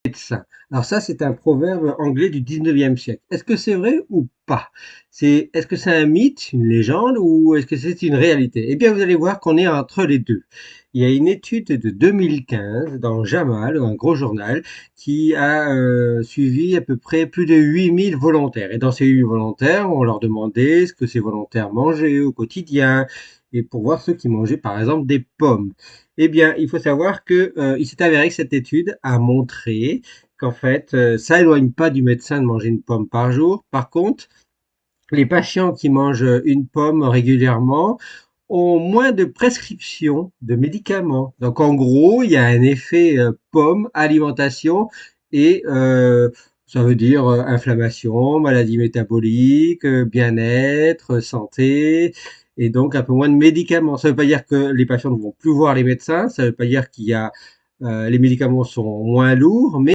médecin. Alors ça, c'est un proverbe anglais du 19e siècle. Est-ce que c'est vrai ou pas? Est-ce que c'est un mythe, une légende, ou est-ce que c'est une réalité? Eh bien, vous allez voir qu'on est entre les deux. Il y a une étude de 2015 dans JAMA, un gros journal, qui a suivi à peu près plus de 8000 volontaires. Et dans ces 8000 volontaires, on leur demandait ce que ces volontaires mangeaient au quotidien, et pour voir ceux qui mangeaient par exemple des pommes. Eh bien, il faut savoir que il s'est avéré que cette étude a montré qu'en fait, ça éloigne pas du médecin de manger une pomme par jour. Par contre, les patients qui mangent une pomme régulièrement ont moins de prescriptions de médicaments. Donc, en gros, il y a un effet pomme, alimentation et ça veut dire inflammation, maladie métabolique, bien-être, santé, et donc un peu moins de médicaments. Ça ne veut pas dire que les patients ne vont plus voir les médecins, ça ne veut pas dire qu'il y a les médicaments sont moins lourds, mais